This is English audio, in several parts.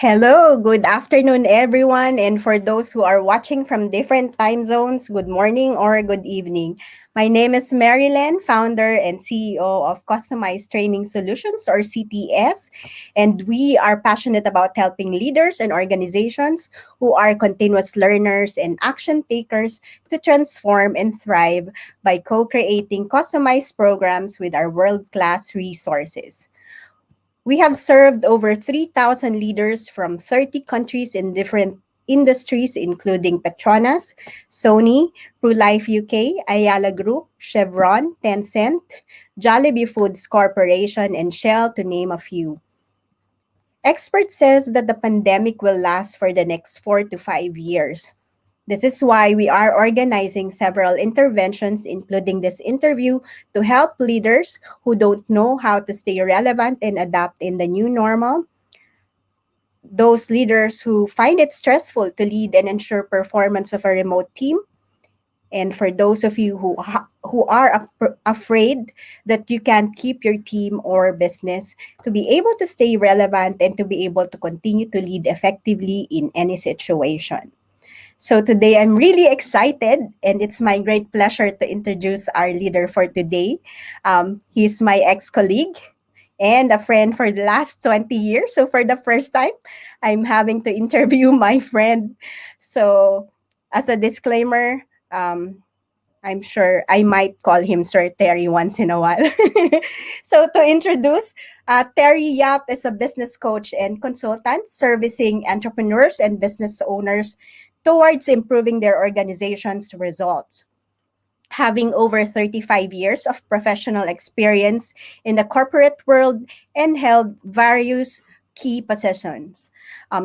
Hello, good afternoon, everyone. And for those who are watching from different time zones, good morning or good evening. My name is Marilyn, founder and CEO of Customized Training Solutions or CTS. And we are passionate about helping leaders and organizations who are continuous learners and action takers to transform and thrive by co creating customized programs with our world class resources. We have served over 3,000 leaders from 30 countries in different industries, including Petronas, Sony, ProLife UK, Ayala Group, Chevron, Tencent, Jollibee Foods Corporation, and Shell, to name a few. Expert says that the pandemic will last for the next 4 to 5 years. This is why we are organizing several interventions, including this interview, to help leaders who don't know how to stay relevant and adapt in the new normal, those leaders who find it stressful to lead and ensure performance of a remote team, and for those of you who are afraid that you can't keep your team or business, to be able to stay relevant and to be able to continue to lead effectively in any situation. So today I'm really excited, and it's my great pleasure to introduce our leader for today. He's my ex-colleague and a friend for the last 20 years. So for the first time, I'm having to interview my friend. So as a disclaimer, um, I'm sure I might call him Sir Terry once in a while. So to introduce, Terry Yap is a business coach and consultant servicing entrepreneurs and business owners towards improving their organization's results. Having over 35 years of professional experience in the corporate world and held various key positions.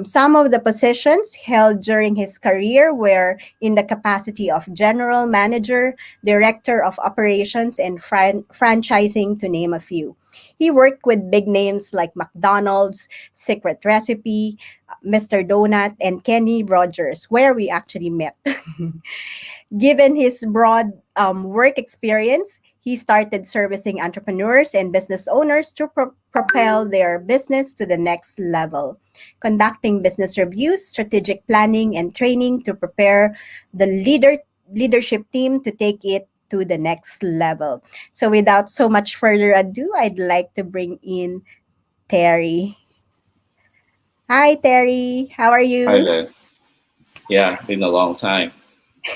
Some of the positions held during his career were in the capacity of general manager, director of operations, and franchising, to name a few. He worked with big names like McDonald's, Secret Recipe, Mr. Donut, and Kenny Rogers, where we actually met. Given his broad work experience, he started servicing entrepreneurs and business owners to propel their business to the next level, conducting business reviews, strategic planning, and training to prepare the leadership team to take it to the next level. So, without so much further ado, I'd like to bring in Terry. Hi, Terry. How are Hi you? there. Yeah, been a long time.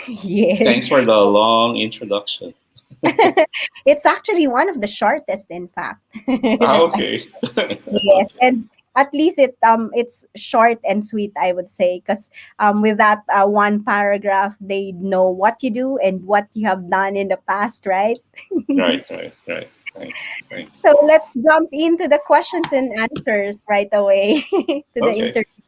Thanks Yes. for the long introduction. It's actually one of the shortest, in fact. Okay. Yes, Okay. and at least it's short and sweet, I would say, because with that one paragraph, they know what you do and what you have done in the past, right? Right, right, right. Thanks. Thanks. So let's jump into the questions and answers right away to the Okay. interview.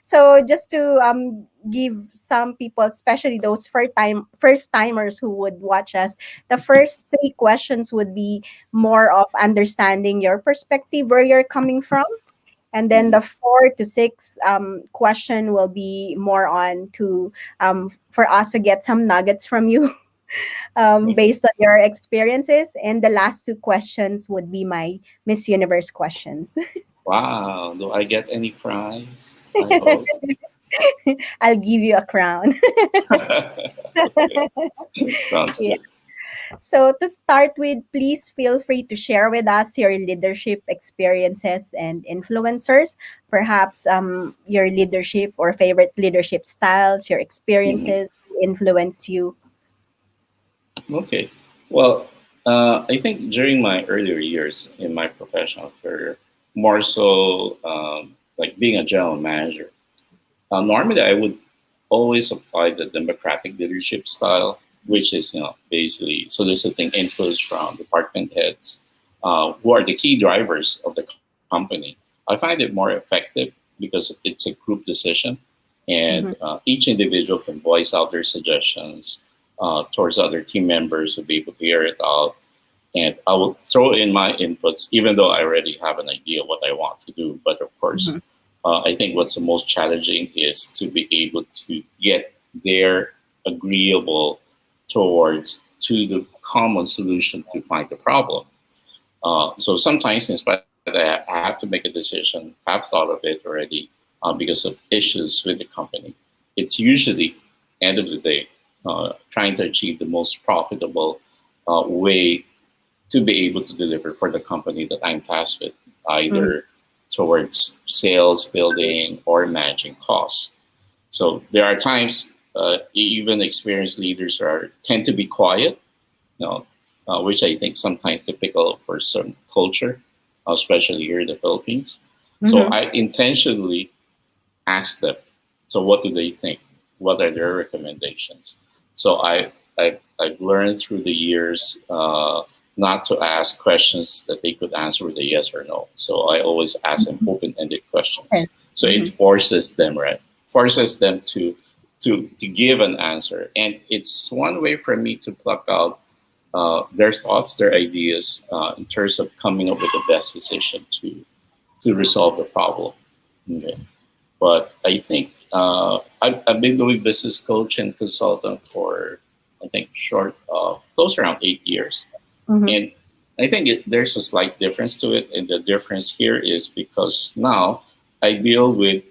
So just to give some people, especially those first timers who would watch us, the first three questions would be more of understanding your perspective, where you're coming from. And then Mhm. the 4 to 6 question will be more on to for us to get some nuggets from you Okay. based on your experiences. And the last two questions would be my Miss Universe questions. Wow. Do I get any prize? I hope. I'll give you a crown. Okay. Sounds Yeah. good. So to start with, please feel free to share with us your leadership experiences and influencers, perhaps your leadership or favorite leadership styles, your Mhm. experiences influence you. Okay. Well, I think during my earlier years in my professional career, more so like being a general manager, normally I would always apply the democratic leadership style, which is basically soliciting inputs from department heads, who are the key drivers of the company. I find it more effective because it's a group decision, and Mhm. each individual can voice out their suggestions towards other team members who'll be able to hear it out. And I will throw in my inputs, even though I already have an idea what I want to do. But of course, Mhm. I think what's the most challenging is to be able to get their agreeable towards to the common solution to find the problem. So sometimes, in spite that I have to make a decision, I've thought of it already. because of issues with the company. It's usually, end of the day, trying to achieve the most profitable way to be able to deliver for the company that I'm tasked with, Mm-hmm. either towards sales, building, or managing costs. So there are times even experienced leaders are tend to be quiet, you know, which I think sometimes typical for some culture, especially here in the Philippines. So Mm-hmm. I intentionally ask them, so what do they think? What are their recommendations? So I've learned through the years not to ask questions that they could answer with a yes or no. So I always ask them open-ended questions. So it Mm-hmm. forces them, right? Forces them to give an answer, and it's one way for me to pluck out their thoughts, their ideas in terms of coming up with the best decision to resolve the problem. Okay. But I think I've been doing business coach and consultant for I think short of close around 8 years, Mm-hmm. and I think there's a slight difference to it, and the difference here is because now I deal with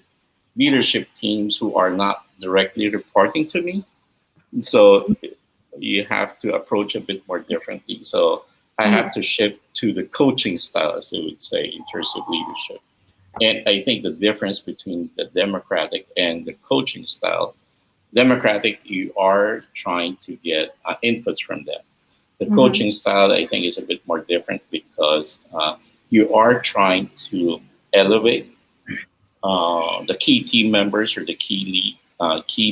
leadership teams who are not directly reporting to me, so you have to approach a bit more differently. So I Mm-hmm. have to shift to the coaching style, as I would say, in terms of leadership. And I think the difference between the democratic and the coaching style, democratic, you are trying to get inputs from them. The Mm-hmm. coaching style, I think, is a bit more different because you are trying to elevate the key team members or the key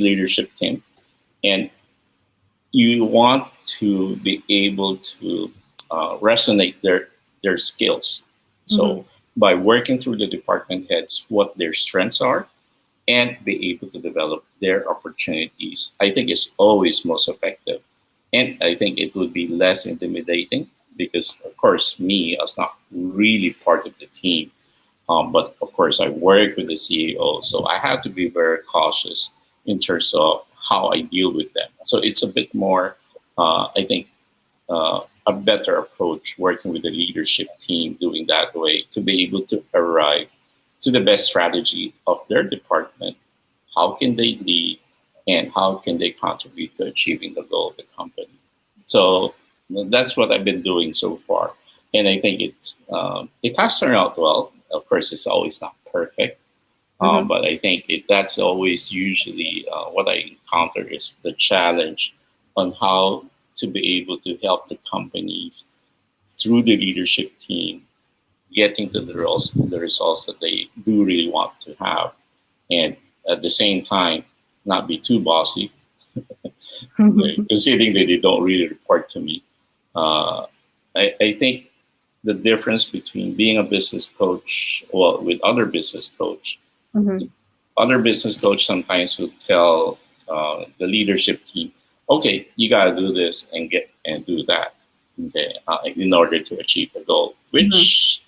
leadership team, and you want to be able to resonate their skills. Mm-hmm. So by working through the department heads, what their strengths are, and be able to develop their opportunities, I think is always most effective. And I think it would be less intimidating because, of course, me as not really part of the team, but of course, I work with the CEO, so I have to be very cautious in terms of how I deal with them. So it's a bit more, I think, a better approach working with the leadership team, doing that way to be able to arrive to the best strategy of their department. How can they lead, and how can they contribute to achieving the goal of the company? So that's what I've been doing so far, and I think it has turned out well. Of course, it's always not perfect, Mm-hmm. but I think that's always usually what I encounter is the challenge on how to be able to help the companies through the leadership team getting to the results that they do really want to have, and at the same time not be too bossy, okay, considering that they don't really report to me. Uh, I think the difference between being a business coach, well, with Mm-hmm. other business coach sometimes will tell the leadership team, okay, you got to do this and get and do that, okay, in order to achieve the goal. Mm-hmm. Which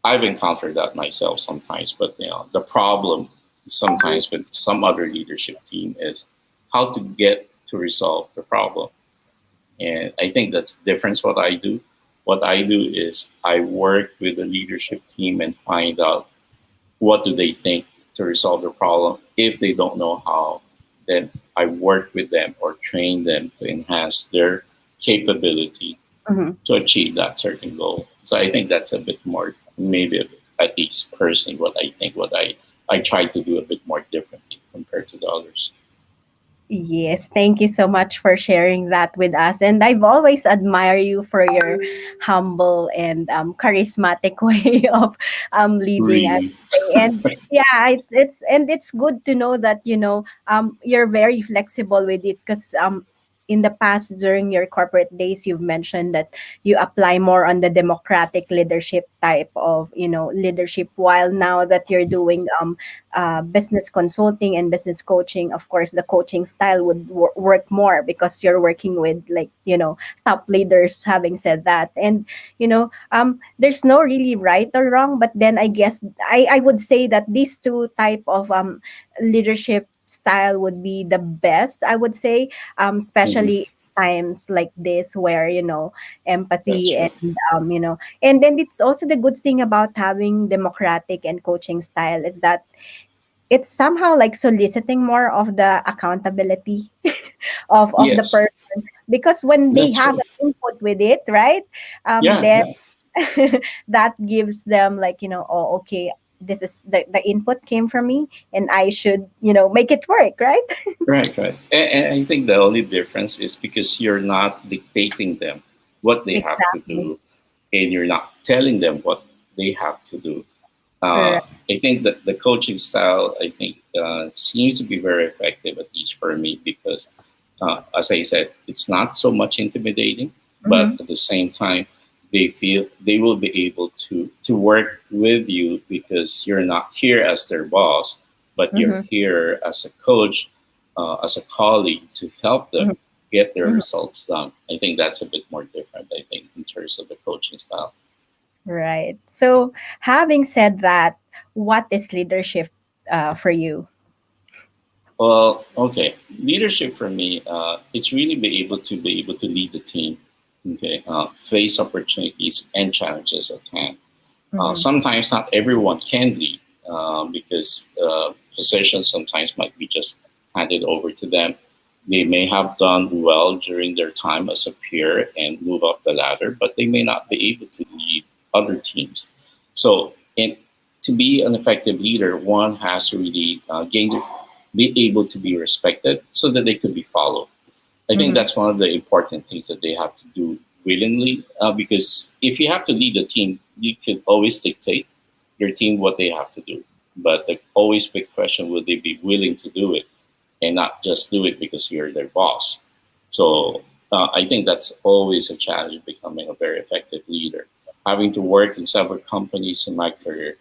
I've encountered that myself sometimes, but the problem sometimes with some other leadership team is how to get to resolve the problem. And I think that's the difference what I do. What I do is I work with the leadership team and find out what do they think to resolve the problem. If they don't know how, then I work with them or train them to enhance their capability Mm-hmm. to achieve that certain goal. So I think that's a bit more, maybe at least personally, what I think, I try to do a bit more differently compared to the others. Yes, thank you so much for sharing that with us. And I've always admired you for your humble and charismatic way of leading. I would Really. say. And yeah, it's good to know that you're very flexible with it because in the past during your corporate days you've mentioned that you apply more on the democratic leadership type of leadership, while now that you're doing business consulting and business coaching, of course the coaching style would work more because you're working with like top leaders. Having said that, and there's no really right or wrong, but then I guess I would say that these two type of leadership style would be the best, I would say, Mhm. especially times like this where That's empathy true. and and then it's also the good thing about having democratic and coaching style is that it's somehow like soliciting more of the accountability of the Yes, person, because when they that's have true. an input with it, right? Yeah, Then yeah, that gives them like, oh, okay, this is the input came from me, and I should, make it work, right? right, right. And I think the only difference is because you're not dictating them what they have to Exactly. do, and you're not telling them what they have to do. Correct. I think that the coaching style, I think, seems to be very effective, at least for me, because, as I said, it's not so much intimidating, but Mm-hmm. at the same time, they feel they will be able to work with you because you're not here as their boss, but you're Mm-hmm. here as a coach, as a colleague to help them get their Mm-hmm. results done. I think that's a bit more different, I think, in terms of the coaching style. Right. So, having said that, what is leadership for you? Well, okay. Leadership for me, it's really be able to lead the team. Okay, face opportunities and challenges at hand. Mm-hmm. Sometimes not everyone can lead because positions sometimes might be just handed over to them. They may have done well during their time as a peer and move up the ladder, but they may not be able to lead other teams. So, in to be an effective leader, one has to really be able to be respected so that they could be followed. I think Mm-hmm. that's one of the important things that they have to do willingly. Because if you have to lead a team, you could always dictate your team what they have to do. But the always big question, will they be willing to do it and not just do it because you're their boss? So I think that's always a challenge of becoming a very effective leader. Having to work in several companies in my career,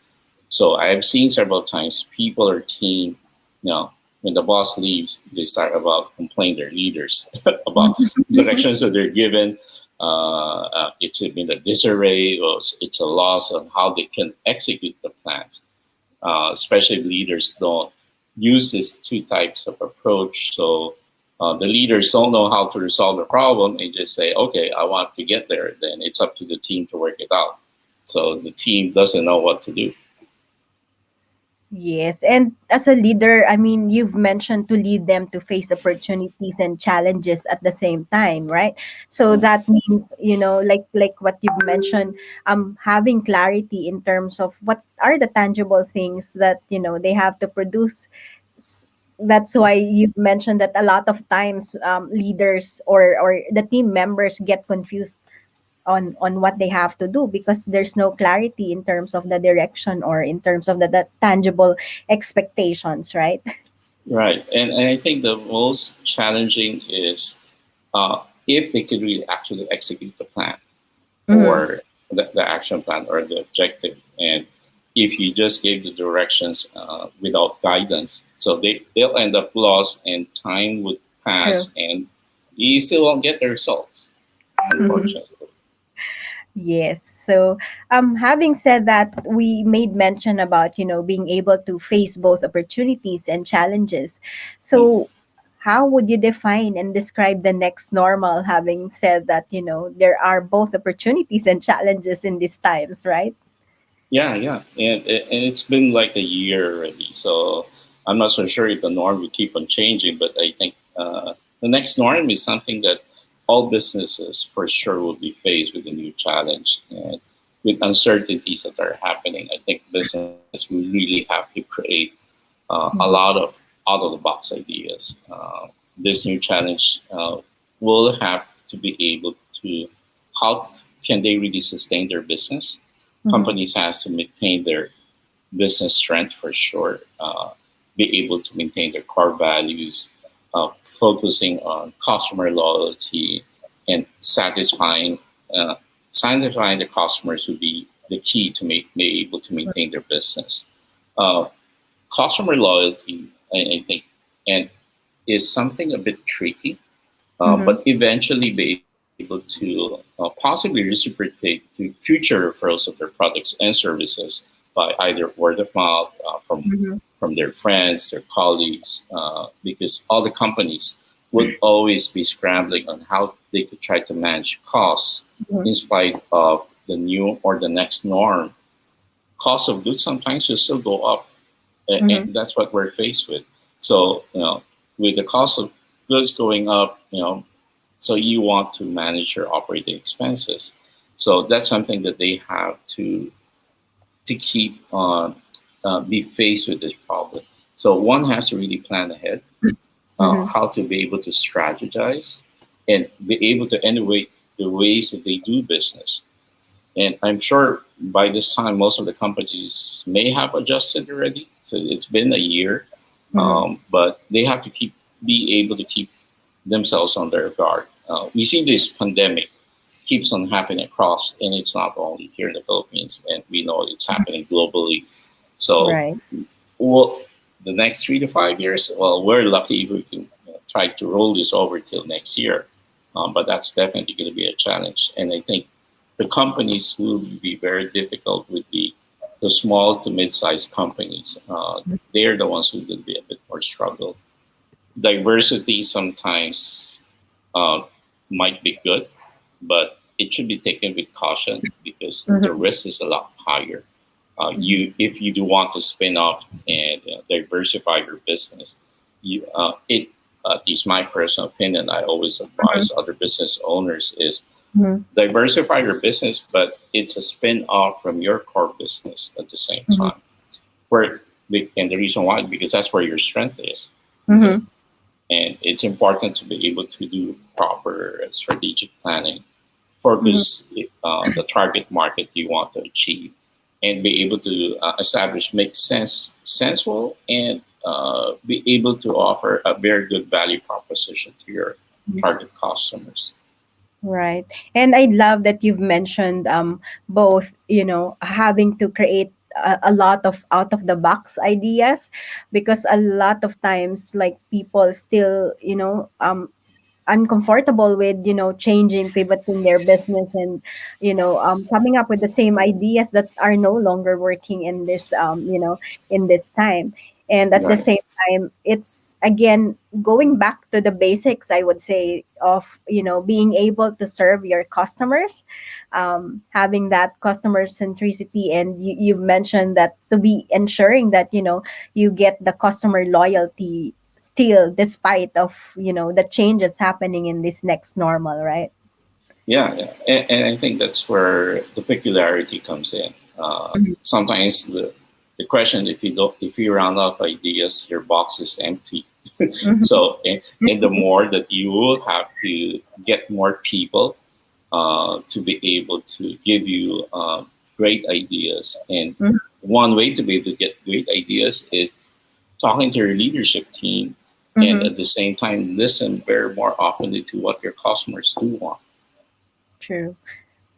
so I've seen several times people or team, when the boss leaves, they start about complain their leaders about directions that they're given. It's been a disarray, or it's a loss on how they can execute the plans. Especially if leaders don't use these two types of approach. So the leaders don't know how to resolve the problem and just say, okay, I want to get there. Then it's up to the team to work it out. So the team doesn't know what to do. Yes, and as a leader, I mean, you've mentioned to lead them to face opportunities and challenges at the same time, right? So Mm. that means, like what you've mentioned, having clarity in terms of what are the tangible things that, they have to produce. That's why you've mentioned that a lot of times, leaders or the team members get confused on what they have to do, because there's no clarity in terms of the direction or in terms of the tangible expectations, right? Right. And I think the most challenging is if they could really actually execute the plan Mm-hmm. or the action plan or the objective. And if you just gave the directions without guidance, so they'll end up lost and time would True. pass and you still won't get the results, unfortunately. Yes. So, having said that, we made mention about, being able to face both opportunities and challenges. Mhm. So, how would you define and describe the next normal, having said that, there are both opportunities and challenges in these times, right? Yeah, yeah. And it's been like a year already. So I'm not so sure if the norm will keep on changing, but I think the next norm is something that all businesses for sure will be faced with a new challenge. And with uncertainties that are happening, I think businesses will really have to create a Mhm. lot of out of the box ideas. This new challenge will have to be able to how can they really sustain their business. Mhm. Companies has to maintain their business strength for sure, be able to maintain their core values, uh, focusing on customer loyalty and uh, satisfying the customers would be the key to be able to maintain their business. Uh, Customer loyalty, I think, and is something a bit tricky, Mhm. but eventually be able to possibly reciprocate to future referrals of their products and services by either word of mouth Mhm. from their friends, their colleagues, because all the companies would always be scrambling on how they could try to manage costs Mhm. in spite of the new or the next norm. Cost of goods sometimes will still go up Mm-hmm. And that's what we're faced with. So, with the cost of goods going up, so you want to manage your operating expenses. So that's something that they have to keep on be faced with this problem. So one has to really plan ahead, Mm-hmm. how to be able to strategize and be able to innovate the ways that they do business. And I'm sure by this time, most of the companies may have adjusted already. So it's been a year, Mm-hmm. but they have to be able to keep themselves on their guard. We see this pandemic keeps on happening across, and it's not only here in the Philippines, and we know it's happening globally. So, Right. well, the next 3 to 5 years, well, we're lucky if we can try to roll this over till next year. But that's definitely going to be a challenge. And I think the companies who will be very difficult would be the small to mid-sized companies. They're the ones who will be a bit more struggle. Diversity sometimes uh, might be good, but it should be taken with caution because the Mm-hmm. risk is a lot higher. Mm-hmm. If you do want to spin off and diversify your business, it at least my personal opinion, I always advise other business owners is Mm-hmm. diversify your business, but it's a spin off from your core business at the same Mm-hmm. time. Where and the reason why because that's where your strength is. Okay, Mm-hmm. and it's important to be able to do proper strategic planning, Mm-hmm. focus the target market you want to achieve, and be able to establish make sensible and be able to offer a very good value proposition to your target customers. Right. And I love that you've mentioned both, having to create a lot of out of the box ideas, because a lot of times, like, people still, uncomfortable with, changing, pivoting their business, and coming up with the same ideas that are no longer working in this, in this time. And at the Right. same time, it's again going back to the basics, I would say, of, being able to serve your customers, having that customer centricity. And you've mentioned that, to be ensuring that, you get the customer loyalty still, despite of, the changes happening in this next normal, right? Yeah, yeah. And I think that's where the peculiarity comes in. Sometimes the question if you run out of ideas, your box is empty. Mm-hmm. So and the more that you will have to get more people to be able to give you great ideas. And one way to be able to get great ideas is talking to your leadership team and Mm-hmm. at the same time listen very more often to what your customers do want. True.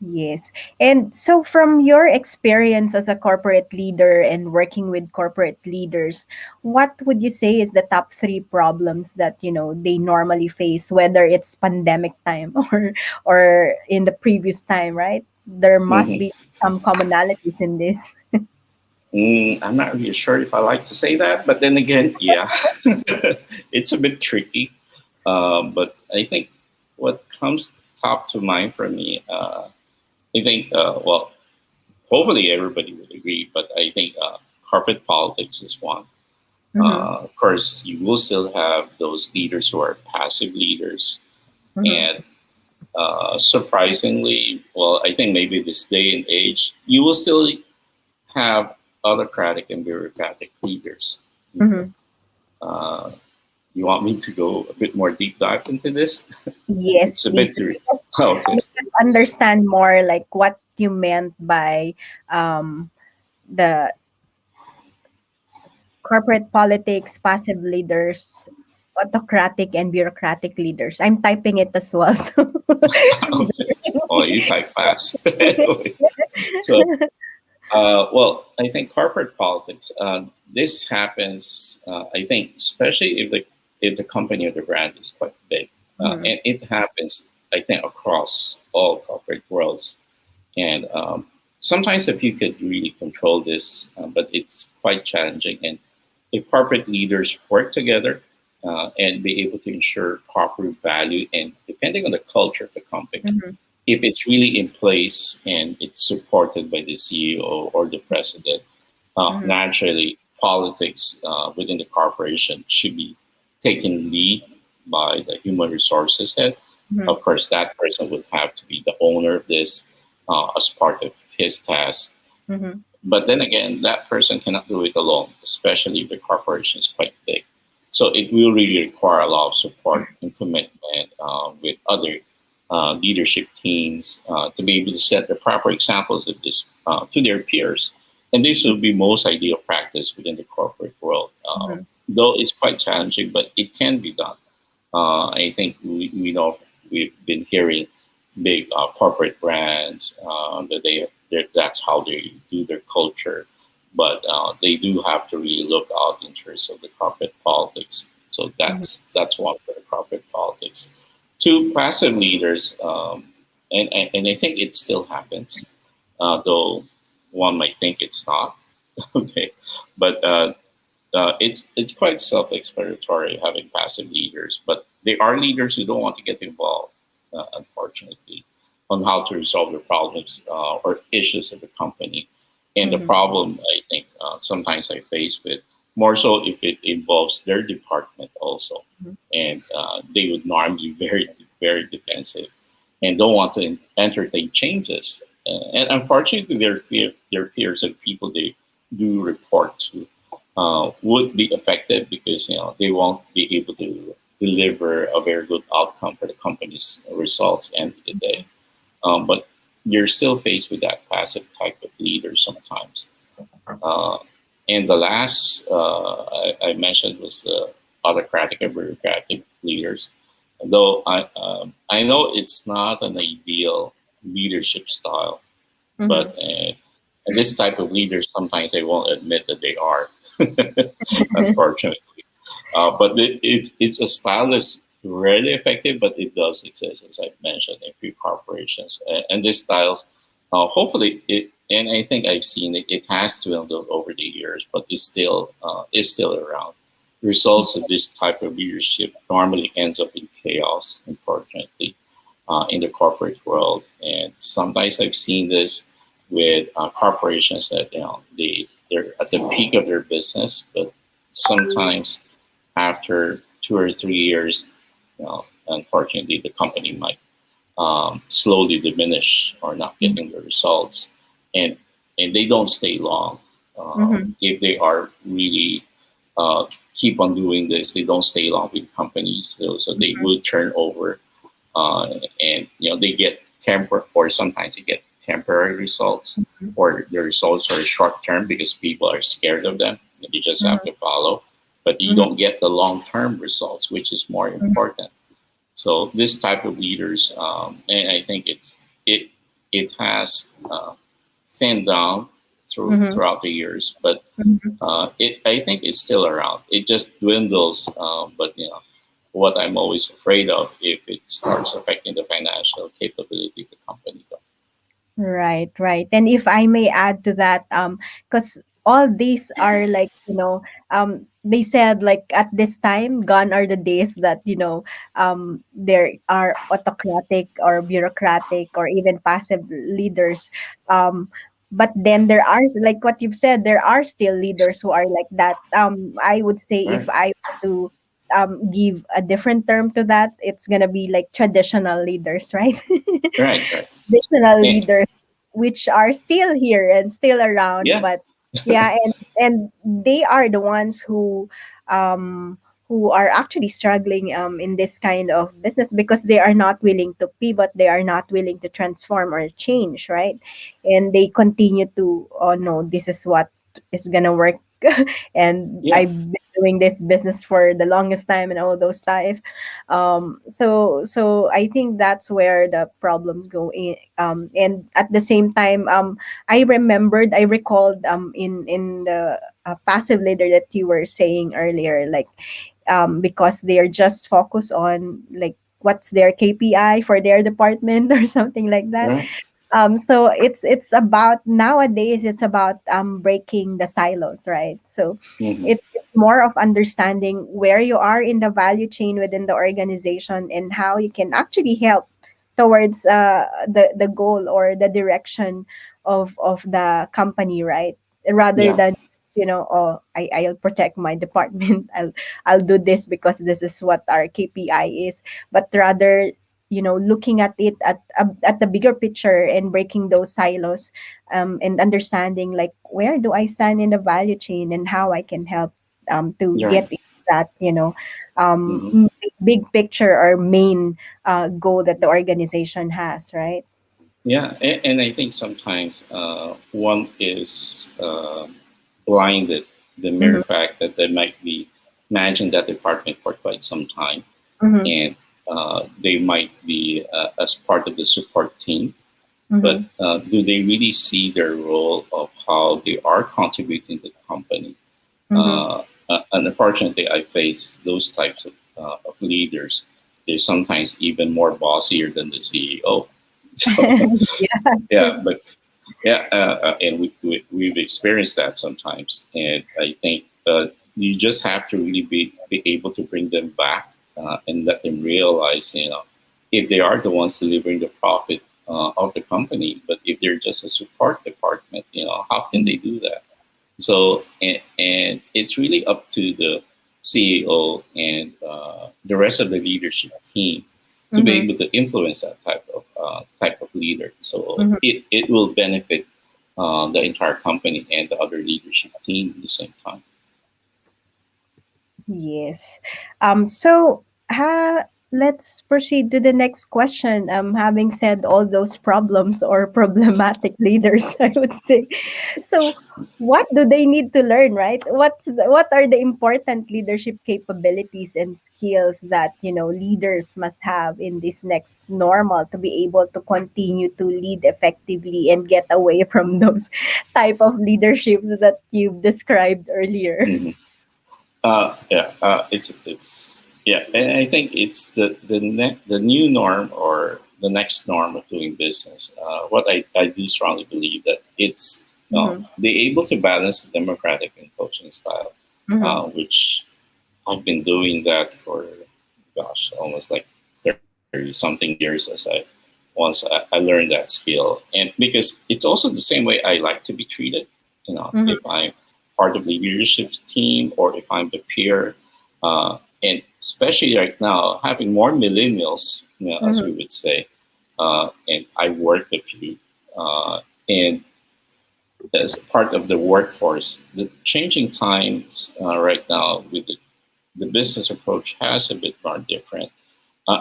Yes. And so, from your experience as a corporate leader and working with corporate leaders, what would you say is the top three problems that, they normally face, whether it's pandemic time or in the previous time, right? There must Mhm. be some commonalities in this. I'm not really sure if I like to say that, but then again, yeah, it's a bit tricky. But I think what comes top to mind for me, I think, well, hopefully everybody would agree, but I think corporate politics is one. Mm-hmm. Of course, you will still have those leaders who are passive leaders, Mm-hmm. and surprisingly, well, I think maybe this day and age, you will still have autocratic and bureaucratic leaders. Okay. Mm-hmm. Uh, you want me to go a bit more deep dive into this? Yes, It's a please. bit too. Okay. Make us understand more, like, what you meant by um, the corporate politics, passive leaders, autocratic and bureaucratic leaders. I'm typing it as well. So. Okay. Oh, you type fast. Anyway, so, well, I think corporate politics. This happens. I think, especially if the company or the brand is quite big, Mhm. and it happens. I think across all corporate worlds, and sometimes if you could really control this, but it's quite challenging. And if corporate leaders work together and be able to ensure proper value, and depending on the culture of the company, Mhm. if it's really in place and it's supported by the CEO or the president, Mhm. naturally. politics within the corporation should be taken lead by the human resources head. Mhm. Of course, that person would have to be the owner of this as part of his task. Mhm. But then again, that person cannot do it alone, especially if the corporation is quite big. So it will really require a lot of support and commitment with other leadership teams to be able to set the proper examples of this to their peers. And this will be most ideal practice within the corporate world. Mhm. Though it's quite challenging, but it can be done. I think we know we've been hearing big corporate brands that that's how they do their culture, but they do have to really look out in terms of the corporate politics. So Mhm. that's one for the corporate politics. Two, passive leaders, and I think it still happens, though one might think it's not. Okay, but it's quite self-explanatory having passive leaders, but there are leaders who don't want to get involved, unfortunately, on how to resolve the problems or issues of the company. And the Mhm. problem, I think, sometimes I face with more so if it involves their department also, Mhm. and they would normally be very defensive and don't want to entertain changes. And unfortunately, their peers and people they do report to would be affected because they won't be able to deliver a very good outcome for the company's results end of the day. But you're still faced with that passive type of leader sometimes. Uh, and the last I mentioned was the autocratic or bureaucratic leaders. Though I know it's not an ideal leadership style, but Mhm. this type of leaders sometimes they won't admit that they are, unfortunately. But it's a style that's rarely effective, but it does exist, as I've mentioned, in few corporations. And this style, hopefully, it and I think I've seen it. It has dwindled over the years, but it's still is still around. The results of this type of leadership normally ends up in chaos, unfortunately, in the corporate world. And sometimes I've seen this with corporations that they're at the peak of their business, but sometimes after 2 or 3 years, unfortunately, the company might slowly diminish or not getting the results, and and they don't stay long. Mhm. If they are really keep on doing this, they don't stay long with companies, so they Mhm. will turn over, and they get or sometimes they get temporary results, or the results are short term because people are scared of them. And you just have Mhm. to follow, but you Mhm. don't get the long term results, which is more important. So this type of leaders, and I think it it has thinned down Mhm. throughout the years, but Mhm. it I think it's still around. It just dwindles, but what I'm always afraid of if it starts affecting the financial capability of the company. Right, right. And if I may add to that, because all these are like, they said like at this time, gone are the days that, there are autocratic or bureaucratic or even passive leaders. But then there are, like what you've said, there are still leaders who are like that. I would say if Right, I were to give a different term to that, it's gonna be like traditional leaders, right? right, right. Traditional And, leaders which are still here and still around, yeah, but yeah, and they are the ones um who are actually struggling in this kind of business because they are not willing to pivot, they are not willing to transform or change, right? And they continue to, oh no, this is what is gonna work. And yeah, I've been doing this business for the longest time and all those stuff. So I think that's where the problems go in. And at the same time, I recalled in the passive leader that you were saying earlier, like because they're just focused on like what's their KPI for their department or something like that. right. So it's about, nowadays it's about breaking the silos, right? So Hmm. it's more of understanding where you are in the value chain within the organization and how you can actually help towards the goal or the direction of the company, right? Rather Yeah, than oh, I'll protect my department. I'll do this because this is what our KPI is. But rather, looking at it at the bigger picture and breaking those silos, and understanding like where do I stand in the value chain and how I can help to You're get right. that Hmm. big picture or main goal that the organization has, right? Yeah, and I think sometimes one is blinded the mere Mm-hmm, fact that they might be managing that department for quite some time, mm-hmm, and they might be as part of the support team. mm-hmm, But do they really see their role of how they are contributing to the company? mm-hmm. And unfortunately, I face those types of leaders. They're sometimes even more bossier than the CEO. So Yeah, yeah, true. but yeah, and we've experienced that sometimes. And I think you just have to really be able to bring them back and let them realize, if they are the ones delivering the profit of the company, but if they're just a support department, how can they do that? So, and it's really up to the CEO and the rest of the leadership team to be Mm-hmm, able to influence that type of leader. So mm-hmm. it will benefit the entire company and the other leadership team at the same time. Yes. So let's proceed to the next question. Having said all those problems or problematic leaders, I would say. So, what do they need to learn, right? What are the important leadership capabilities and skills that leaders must have in this next normal to be able to continue to lead effectively and get away from those type of leaderships that you've described earlier? Mhm. Yeah, it's yeah, and I think it's the new norm or the next norm of doing business. What I do strongly believe that it's Mm-hmm. be able to balance the democratic and coaching style, Mm-hmm. which I've been doing that for, gosh, almost like 30 something years as I learned that skill. And because it's also the same way I like to be treated, if I'm part of the leadership team or if I'm the peer. And especially right now, having more millennials, as Mm-hmm. we would say, and I work with you, and as part of the workforce, the changing times right now with the business approach has a bit more different.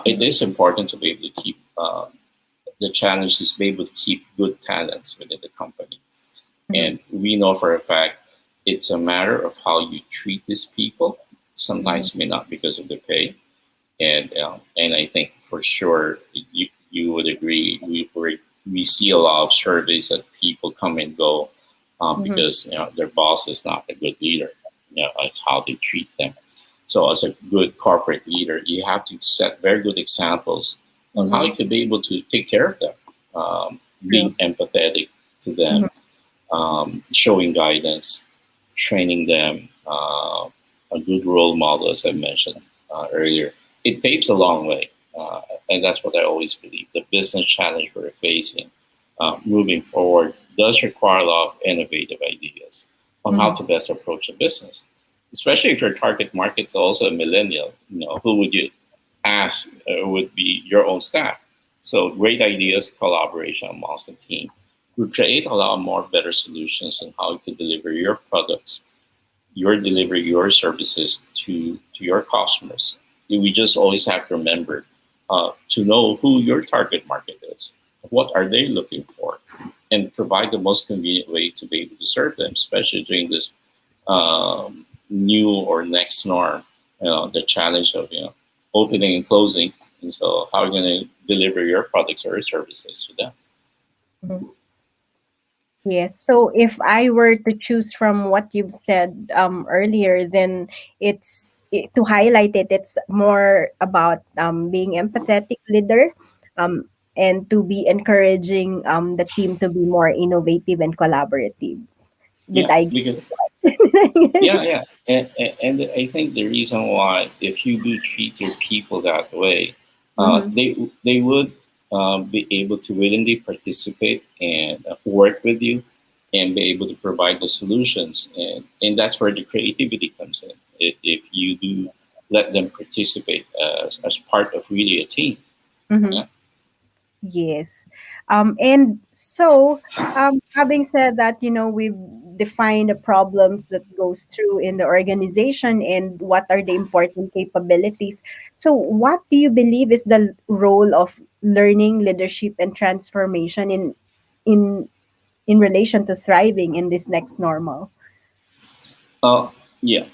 It is important to be able to keep the challenge is be able to keep good talents within the company. Mm-hmm. And we know for a fact it's a matter of how you treat these people. Mm-hmm. Sometimes may not because of the pay, and I think for sure you would agree. We see a lot of surveys that people come and go Mm-hmm. because their boss is not a good leader. It's how they treat them. So as a good corporate leader, you have to set very good examples on how Mm-hmm. you could be able to take care of them, True. being empathetic to Mm-hmm. them, showing guidance, training them, a good role model, as I mentioned earlier. It paves a long way. And that's what I always believe. The business challenge we're facing moving forward does require a lot of innovative ideas on how Mm-hmm. to best approach a business, especially if your target market is also a millennial. Who would you ask would be your own staff. So great ideas, collaboration amongst the team will create a lot more better solutions on how to deliver your products, your delivery, your services to your customers. We just always have to remember to know who your target market is, what are they looking for, and provide the most convenient way to be able to serve them, especially during this new or next norm, the challenge of opening and closing. And so, how are you going to deliver your products or services to them? Mm-hmm. Yes. So if I were to choose from what you've said earlier, then to highlight it. It's more about being empathetic leader, um, and to be encouraging the team to be more innovative and collaborative. Did Yeah, I get because it? yeah, yeah, and I think the reason why, if you do treat your people that way, Mm-hmm. they would be able to willingly participate and work with you, and be able to provide the solutions. And that's where the creativity comes in. If you do let them participate as part of really a team. Mm-hmm. Yeah. Yes. And so, having said that, we've defined the problems that goes through in the organization and what are the important capabilities. So, what do you believe is the role of learning, leadership, and transformation in in relation to thriving in this next normal? Uh, yeah.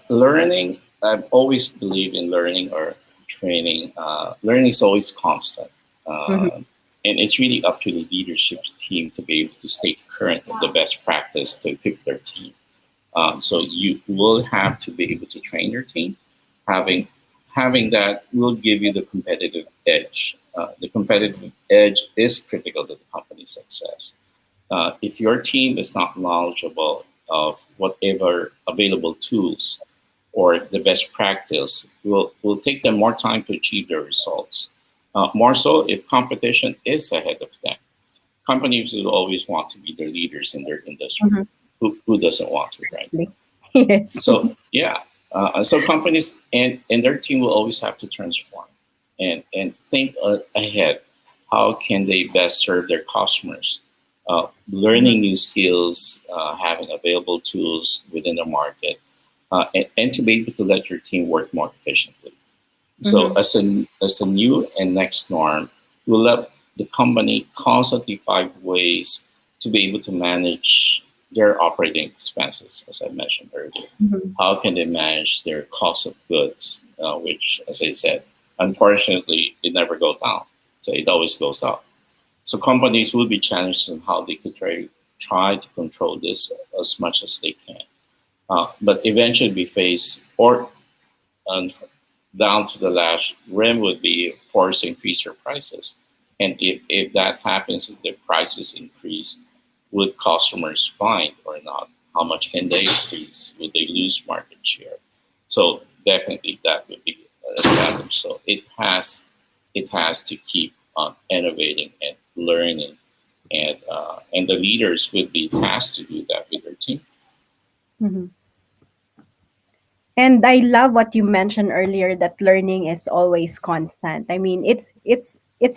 Learning, I've always believed in learning or training. Learning is always constant. Mm-hmm. And it's really up to the leadership team to be able to stay current with the best practice to equip their team. So you will have to be able to train your team. Having having that will give you the competitive edge. The competitive edge is critical to the company's success. If your team is not knowledgeable of whatever available tools or the best practice, will take them more time to achieve their results. More so if competition is ahead of them. Companies will always want to be the leaders in their industry. Mm-hmm. Who doesn't want to, right? Yes. So yeah, so companies and their team will always have to transform and think ahead. How can they best serve their customers? Mm-hmm. Learning new skills, having available tools within the market, and to be able to let your team work more efficiently. So Mm-hmm. as a new and next norm, we'll let the company constantly find ways to be able to manage their operating expenses, as I mentioned earlier. Mm-hmm. How can they manage their cost of goods, which, as I said, unfortunately, it never goes down. So it always goes up. So companies will be challenged on how they could try to control this as much as they can. But eventually be faced or um, down to the last rim would be forced to increase your prices. And if that happens, if the prices increase, would customers find or not? How much can they increase? Would they lose market share? So definitely that would be a challenge. So it has to keep on innovating and learning, and the leaders would be tasked to do that with their team. Mm-hmm. And I love what you mentioned earlier that learning is always constant. I mean, it's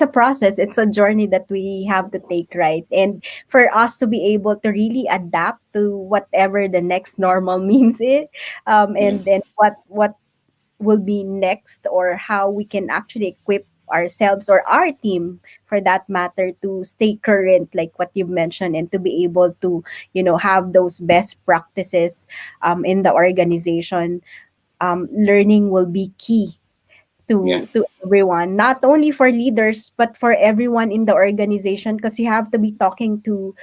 a process, it's a journey that we have to take, right? And for us to be able to really adapt to whatever the next normal means it, Yeah, and then what will be next, or how we can actually equip ourselves or our team for that matter to stay current, like what you mentioned, and to be able to have those best practices in the organization. Learning will be key yeah, to everyone, not only for leaders but for everyone in the organization, because you have to be talking to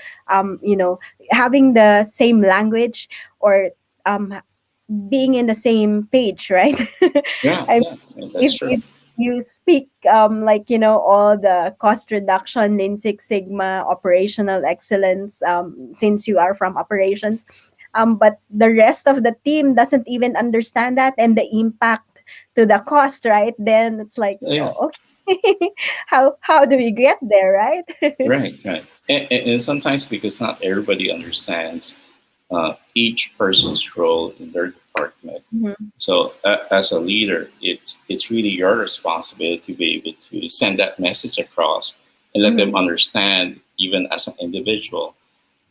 having the same language, or um, being in the same page, right? yeah, I yeah, that's true. if you speak like all the cost reduction, Lean Six Sigma, operational excellence, since you are from operations, but the rest of the team doesn't even understand that and the impact to the cost, right? Then it's like, Yeah, oh, okay, how do we get there, right? right, right. And sometimes because not everybody understands each person's role in their department. Mhm. So as a leader, it's really your responsibility to be able to send that message across and let them Mhm. understand, even as an individual,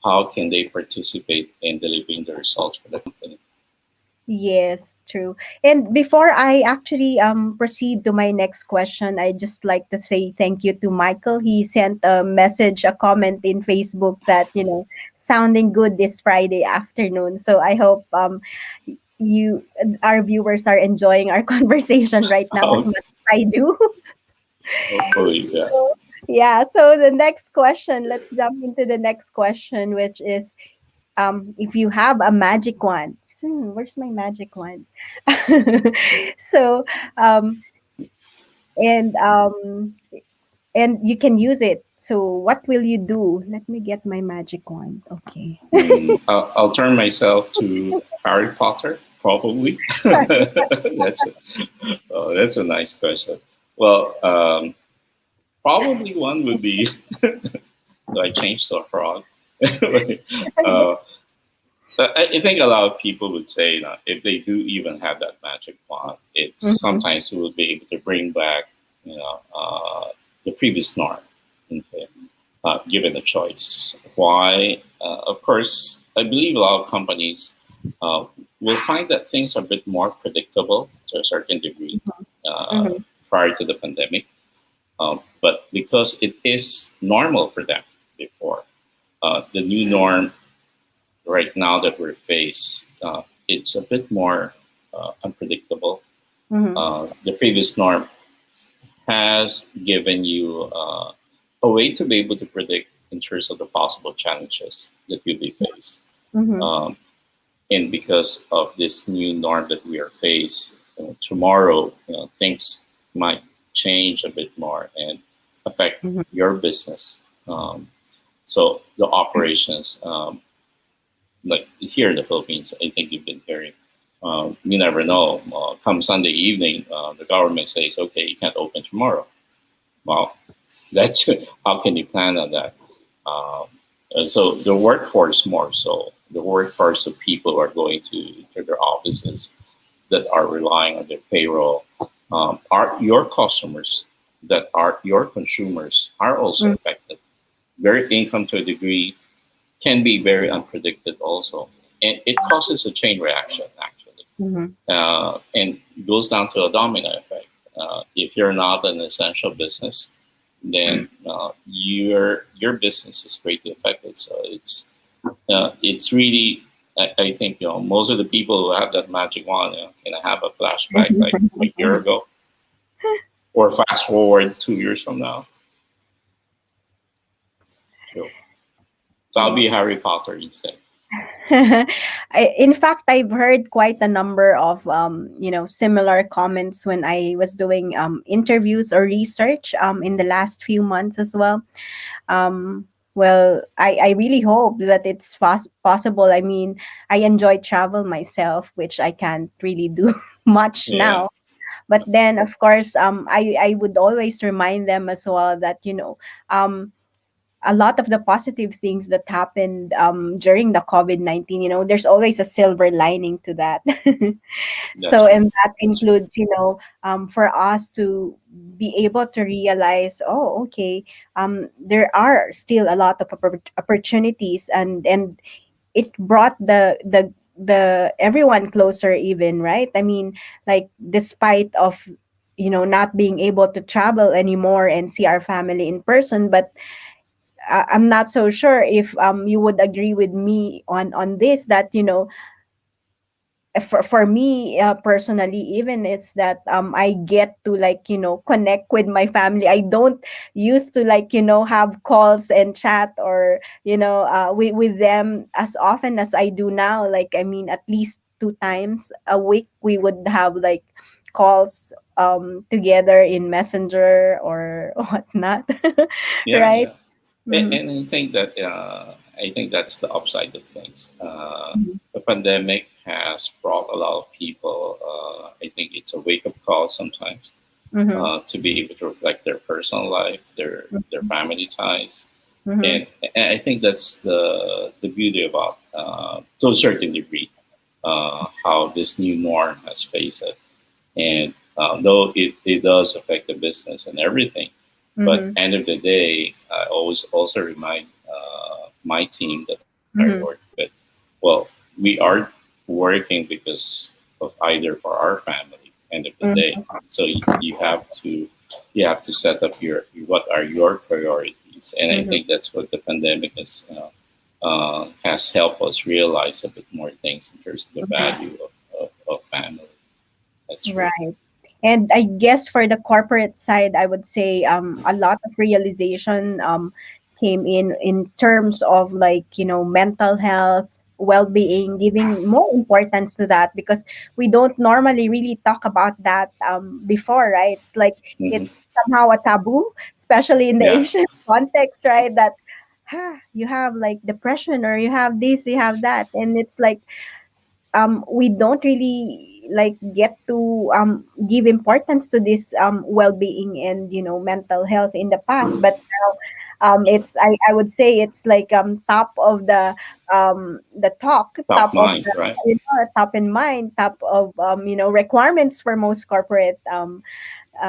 how can they participate in delivering the results for the company. Yes, true. And before I actually proceed to my next question, I just like to say thank you to Michael. He sent a message, a comment in Facebook that, sounding good this Friday afternoon. So I hope you our viewers are enjoying our conversation right now as much as I do. Hopefully, yeah. So, yeah, so the next question, let's jump into the next question, which is if you have a magic wand. Where's my magic wand? So um and um and you can use it. So what will you do? Let me get my magic wand. Okay. I'll turn myself to Harry Potter, probably. That's a nice question. Well, probably one would be, do I change to a frog? uh, I think a lot of people would say that if they do even have that magic wand, it's Mhm. sometimes you will be able to bring back, you know, the previous norm, okay, given the choice. Why? Of course, I believe a lot of companies uh, will find that things are a bit more predictable to a certain degree uh, Mhm. prior to the pandemic. But because it is normal for them before, the new norm right now that we're faced, it's a bit more unpredictable. Mhm. The previous norm has given you a way to be able to predict in terms of the possible challenges that you'll be faced. Mhm. Um, and because of this new norm that we are faced, tomorrow, things might change a bit more and affect Mhm. your business. So the operations, like here in the Philippines, I think you've been hearing. You never know. Come Sunday evening, the government says, "Okay, you can't open tomorrow." Well, that's how can you plan on that? Um, and so the workforce more so the workforce of people who are going to their offices that are relying on their payroll are your customers that are your consumers are also Mhm. affected. Their income to a degree can be very unpredicted also, and it causes a chain reaction actually, Mhm. and goes down to a domino effect. If you're not an essential business, then your business is greatly affected. So it's really I think most of the people who have that magic wand, can I have a flashback like a year ago or fast forward 2 years from now? Sure. So I'll be Well, Harry Potter instead. in fact, I've heard quite a number of similar comments when I was doing interviews or research in the last few months as well. I really hope that it's possible. I mean, I enjoy travel myself, which I can't really do much Yeah. now. But then, of course, I would always remind them as well that um, a lot of the positive things that happened during the COVID-19, there's always a silver lining to that. So, That's right. and that That's right. includes, for us to be able to realize, oh, okay, there are still a lot of opportunities, and it brought the everyone closer, even, right? I mean, like, despite of not being able to travel anymore and see our family in person, but I'm not so sure if you would agree with me on this, that for me, personally, even it's that I get to, like, connect with my family. I don't used to, like, have calls and chat, or with them as often as I do now. Like, I mean, at least 2 times a week we would have, like, calls together in Messenger or whatnot. Yeah, Right. yeah. Mm-hmm. And I think that's the upside of things. Mm-hmm. The pandemic has brought a lot of people. I think it's a wake up call sometimes Mm-hmm. to be able to reflect their personal life, their family ties, Mm-hmm. and I think that's the beauty about to a certain degree how this new norm has faced it. And though it does affect the business and everything, but Mm-hmm. end of the day, I always also remind my team that I work Mm-hmm. with. Well, we are working because of either for our family. End of the day, Mm-hmm. so you have to set up your what are your priorities, and I Mm-hmm. think that's what the pandemic has helped us realize a bit more things in terms of the Mm-hmm. value of family. That's true. Right. And I guess for the corporate side, I would say a lot of realization came in terms of, like, mental health, well-being, giving more importance to that, because we don't normally really talk about that before, right? It's like Hmm. it's somehow a taboo, especially in the Yeah. Asian context, right? That you have, like, depression, or you have this, you have that, and it's like we don't really like get to give importance to this well-being and mental health in the past, but now it's I would say it's like top of the talk, Top top of mind, the right? top in mind, top of requirements for most corporate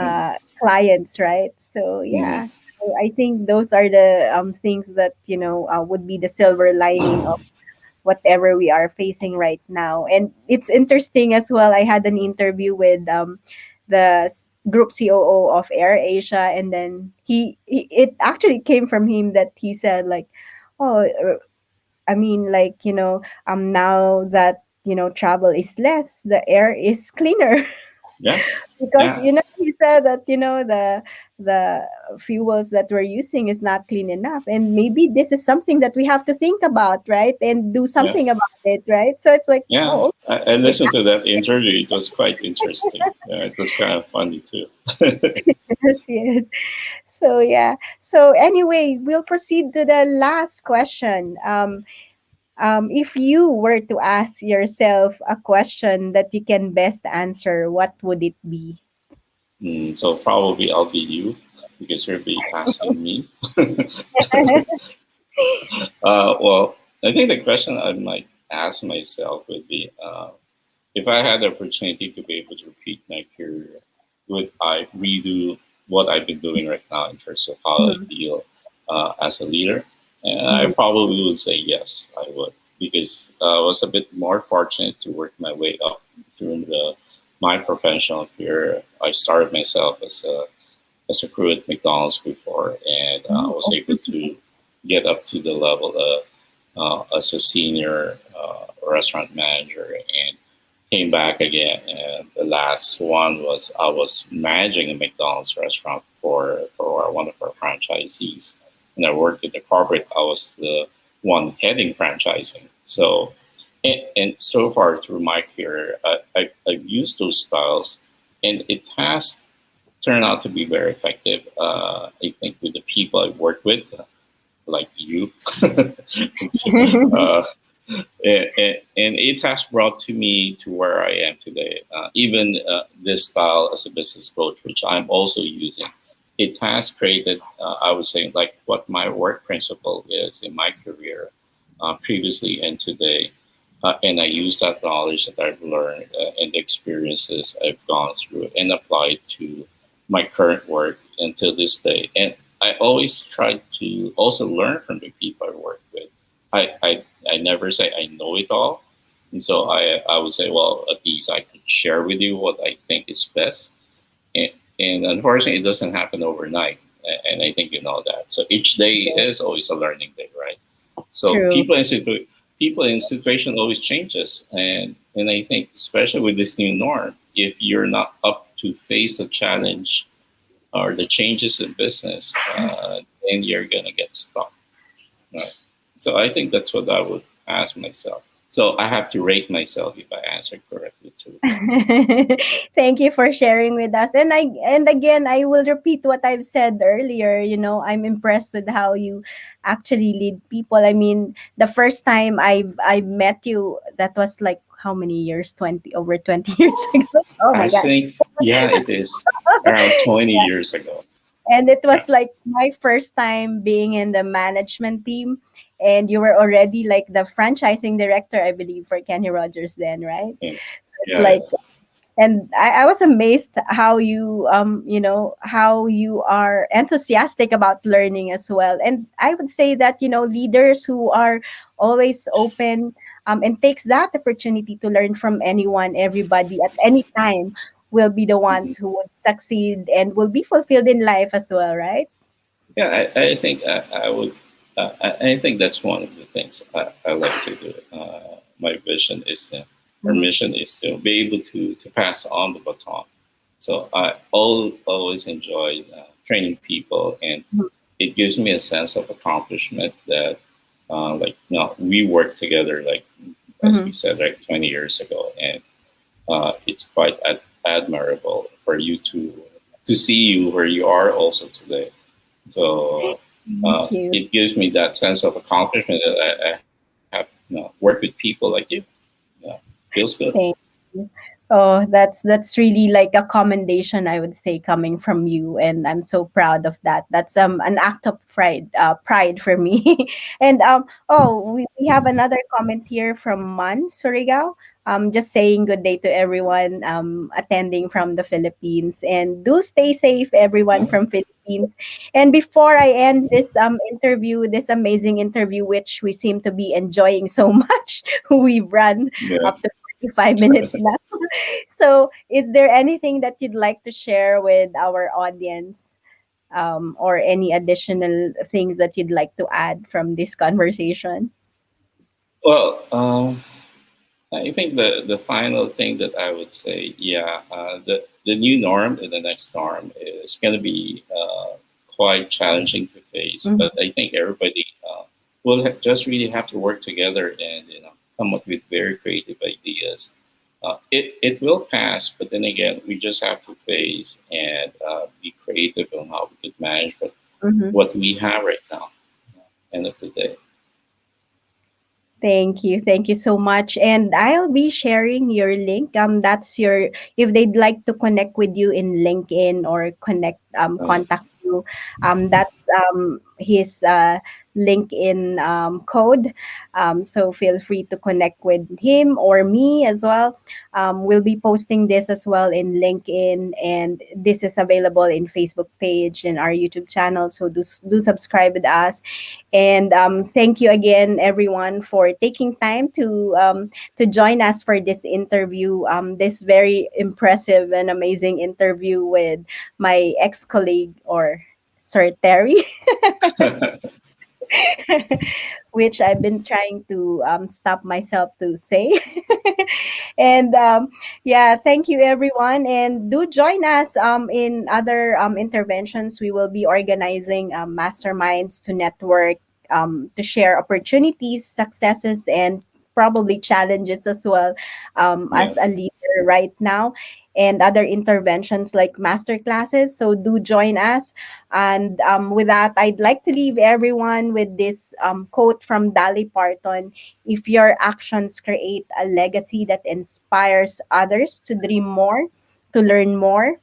Mm, clients, right? So mm, yeah, so I think those are the things that would be the silver lining of whatever we are facing right now. And it's interesting as well. I had an interview with group COO of Air Asia, and then it actually came from him that he said like, "Oh, I mean, like now that travel is less, the air is cleaner." yeah, Because yeah, he said that the fuels that we're using is not clean enough, and maybe this is something that we have to think about, right, and do yeah, something about it, right? So it's like, yeah. oh, I it listened to that interview. It was quite interesting. Yeah, it was kind of funny too. yes, yes. So yeah, so anyway, we'll proceed to the last question. If you were to ask yourself a question that you can best answer, what would it be? So probably I'll be you because you'll be asking me. Well, I think the question I might ask myself would be, if I had the opportunity to be able to repeat my career, would I redo what I've been doing right now in terms of how I Mhm, feel as a leader? And I mhm, probably would say yes, I would, because I was a bit more fortunate to work my way up through my professional career. I started myself as a crew at McDonald's before, and I was mhm, able to get up to the level of as a senior restaurant manager, and came back again. And the last one was I was managing a McDonald's restaurant for one of our franchisees, and I worked in the corporate. I was the one heading franchising. So, and so far through my career, I've used those styles, and it has turned out to be very effective. I think with the people I work with, like you, uh, and it has brought to me to where I am today. Even this style as a business coach, which I'm also using, it has created, I would say, like what my work principle is in my career, previously and today. And I use that knowledge that I've learned and the experiences I've gone through and applied to my current work until this day. And I always try to also learn from the people I work with. I never say I know it all. And so I would say, well, at least I can share with you what I think is best. And unfortunately, it doesn't happen overnight. And I think you know that. So each day is always a learning day, right? So true. people in situation always changes, and I think especially with this new norm, if you're not up to face the challenge or the changes in business, then you're gonna get stuck. Right. So I think that's what I would ask myself. So I have to rate myself if I answer correctly too. Thank you for sharing with us. And again, I will repeat what I've said earlier. I'm impressed with how you actually lead people. I mean, the first time I met you, that was like how many years? 20, over 20 years ago. Oh I my gosh. think, yeah, it is around 20 years ago. And it Yeah. was like my first time being in the management team, and you were already like the franchising director, I believe, for Kenny Rogers then, right? Yeah. So it's Yeah. like, and I was amazed how how you are enthusiastic about learning as well. And I would say that leaders who are always open and takes that opportunity to learn from anyone, everybody at any time, will be the Mhm. ones who would succeed and will be fulfilled in life as well, right? Yeah, I think I would. I think that's one of the things I like to do. My vision is, our Mm-hmm. mission is to be able to pass on the baton. So I always enjoy training people, and it gives me a sense of accomplishment that, like, we worked together, like as Mm-hmm. we said, like 20 years ago, and it's quite admirable for you to see you where you are also today. So Thank you. it gives me that sense of accomplishment that I have, worked with people like you. Yeah, feels good. Thank you. Oh, that's really like a commendation, I would say, coming from you, and I'm so proud of that. That's an act of pride for me. And we have another comment here from Man Surigao. Just saying good day to everyone attending from the Philippines, and do stay safe, everyone Uh, from Philippines. And before I end this interview, this amazing interview, which we seem to be enjoying so much, we've run yeah. up to 45 minutes now. So, is there anything that you'd like to share with our audience, or any additional things that you'd like to add from this conversation? Well, I think the final thing that I would say, yeah, the new norm and the next norm is going to be quite challenging to face. Mhm, But I think everybody will just really have to work together and come up with very creative ideas. It will pass, but then again, we just have to face and be creative on how we could manage mhm. what we have right now. End of the day. Thank you. Thank you so much. And I'll be sharing your link. That's your, if they'd like to connect with you in LinkedIn or Uh, contact you, that's his LinkedIn code. So feel free to connect with him or me as well. We'll be posting this as well in LinkedIn, and this is available in Facebook page and our YouTube channel. So do subscribe with us. And thank you again, everyone, for taking time to join us for this interview. This very impressive and amazing interview with my ex colleague, or Sir Terry, which I've been trying to stop myself to say. And yeah, thank you, everyone. And do join us in other interventions. We will be organizing masterminds to network, to share opportunities, successes, and probably challenges as well, yeah. as a leader right now, and other interventions like master classes. So do join us. And with that, I'd like to leave everyone with this quote from Dolly Parton: if your actions create a legacy that inspires others to dream more, to learn more,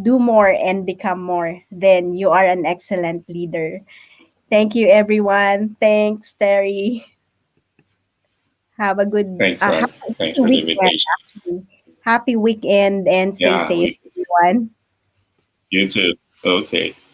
do more, and become more, then you are an excellent leader. Thank you, everyone. Thanks, Terry. Have a good, Thanks, have a thanks happy for the weekend, invitation. actually. Happy weekend, and stay Yeah, safe, we everyone. you too. Okay.